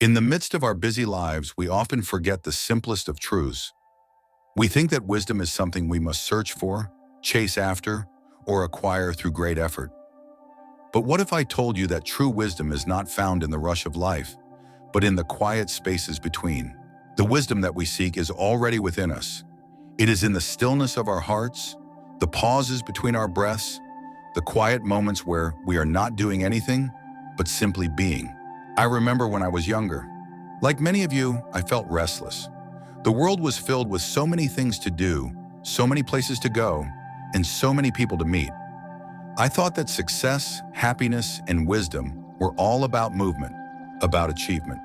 In the midst of our busy lives, we often forget the simplest of truths. We think that wisdom is something we must search for, chase after, or acquire through great effort. But what if I told you that true wisdom is not found in the rush of life, but in the quiet spaces between? The wisdom that we seek is already within us. It is in the stillness of our hearts, the pauses between our breaths, the quiet moments where we are not doing anything, but simply being. I remember when I was younger. Like many of you, I felt restless. The world was filled with so many things to do, so many places to go, and so many people to meet. I thought that success, happiness, and wisdom were all about movement, about achievement.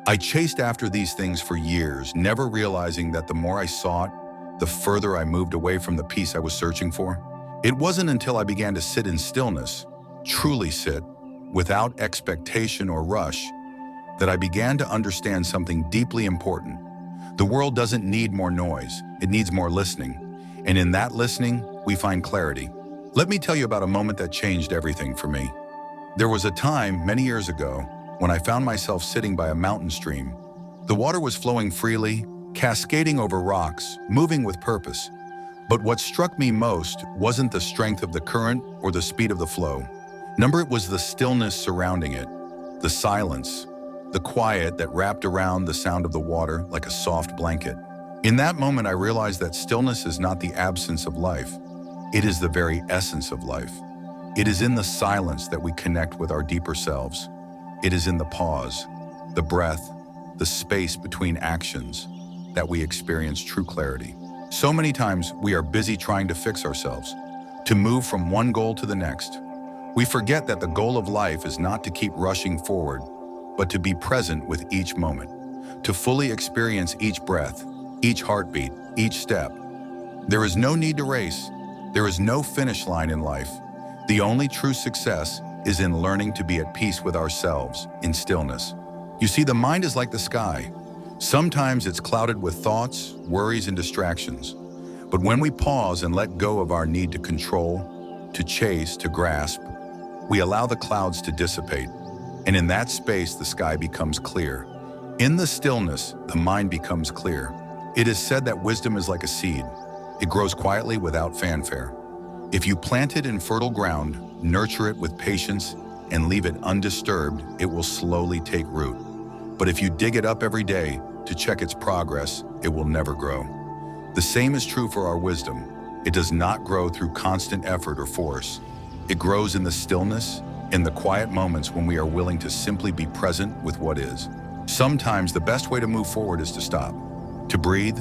I chased after these things for years, never realizing that the more I sought, the further I moved away from the peace I was searching for. It wasn't until I began to sit in stillness, truly sit, without expectation or rush, that I began to understand something deeply important. The world doesn't need more noise, it needs more listening. And in that listening, we find clarity. Let me tell you about a moment that changed everything for me. There was a time, many years ago, when I found myself sitting by a mountain stream. The water was flowing freely, cascading over rocks, moving with purpose. But what struck me most wasn't the strength of the current or the speed of the flow. It was the stillness surrounding it, the silence, the quiet that wrapped around the sound of the water like a soft blanket. In that moment, I realized that stillness is not the absence of life. It is the very essence of life. It is in the silence that we connect with our deeper selves. It is in the pause, the breath, the space between actions that we experience true clarity. So many times we are busy trying to fix ourselves, to move from one goal to the next. We forget that the goal of life is not to keep rushing forward, but to be present with each moment, to fully experience each breath, each heartbeat, each step. There is no need to race. There is no finish line in life. The only true success is in learning to be at peace with ourselves in stillness. You see, the mind is like the sky. Sometimes it's clouded with thoughts, worries, and distractions. But when we pause and let go of our need to control, to chase, to grasp, we allow the clouds to dissipate. And in that space, the sky becomes clear. In the stillness, the mind becomes clear. It is said that wisdom is like a seed. It grows quietly without fanfare. If you plant it in fertile ground, nurture it with patience, and leave it undisturbed, it will slowly take root. But if you dig it up every day to check its progress, it will never grow. The same is true for our wisdom. It does not grow through constant effort or force. It grows in the stillness, in the quiet moments when we are willing to simply be present with what is. Sometimes the best way to move forward is to stop, to breathe,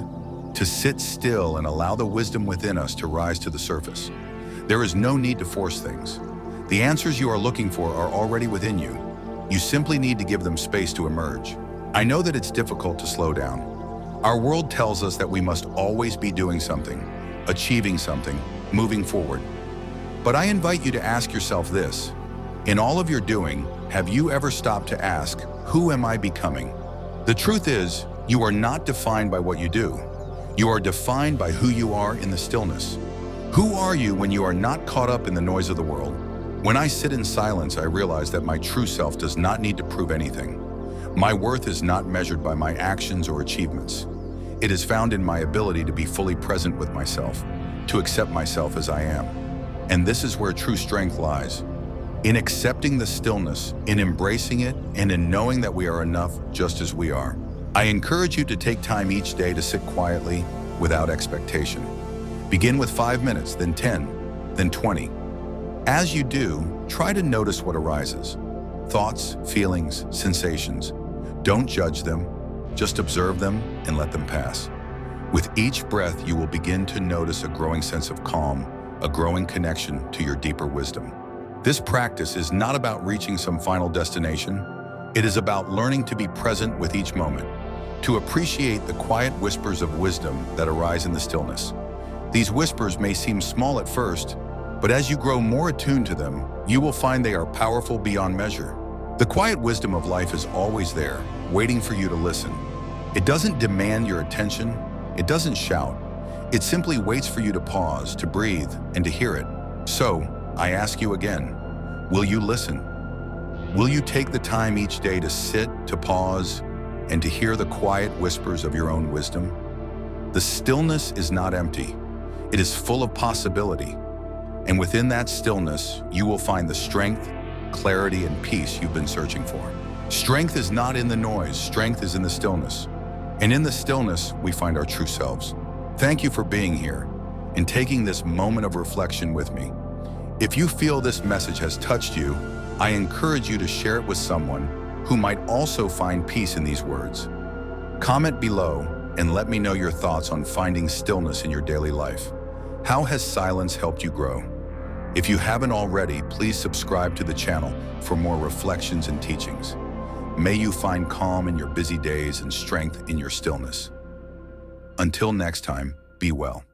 to sit still and allow the wisdom within us to rise to the surface. There is no need to force things. The answers you are looking for are already within you. You simply need to give them space to emerge. I know that it's difficult to slow down. Our world tells us that we must always be doing something, achieving something, moving forward. But I invite you to ask yourself this. In all of your doing, have you ever stopped to ask, who am I becoming? The truth is, you are not defined by what you do. You are defined by who you are in the stillness. Who are you when you are not caught up in the noise of the world? When I sit in silence, I realize that my true self does not need to prove anything. My worth is not measured by my actions or achievements. It is found in my ability to be fully present with myself, to accept myself as I am. And this is where true strength lies. In accepting the stillness, in embracing it, and in knowing that we are enough just as we are. I encourage you to take time each day to sit quietly without expectation. Begin with 5 minutes, then 10, then 20. As you do, try to notice what arises. Thoughts, feelings, sensations. Don't judge them, just observe them and let them pass. With each breath, you will begin to notice a growing sense of calm, a growing connection to your deeper wisdom. This practice is not about reaching some final destination. It is about learning to be present with each moment, to appreciate the quiet whispers of wisdom that arise in the stillness. These whispers may seem small at first, but as you grow more attuned to them, you will find they are powerful beyond measure. The quiet wisdom of life is always there, waiting for you to listen. It doesn't demand your attention. It doesn't shout. It simply waits for you to pause, to breathe, and to hear it. So, I ask you again, will you listen? Will you take the time each day to sit, to pause, and to hear the quiet whispers of your own wisdom? The stillness is not empty. It is full of possibility. And within that stillness, you will find the strength, clarity, and peace you've been searching for. Strength is not in the noise. Strength is in the stillness. And in the stillness, we find our true selves. Thank you for being here and taking this moment of reflection with me. If you feel this message has touched you, I encourage you to share it with someone who might also find peace in these words. Comment below and let me know your thoughts on finding stillness in your daily life. How has silence helped you grow? If you haven't already, please subscribe to the channel for more reflections and teachings. May you find calm in your busy days and strength in your stillness. Until next time, be well.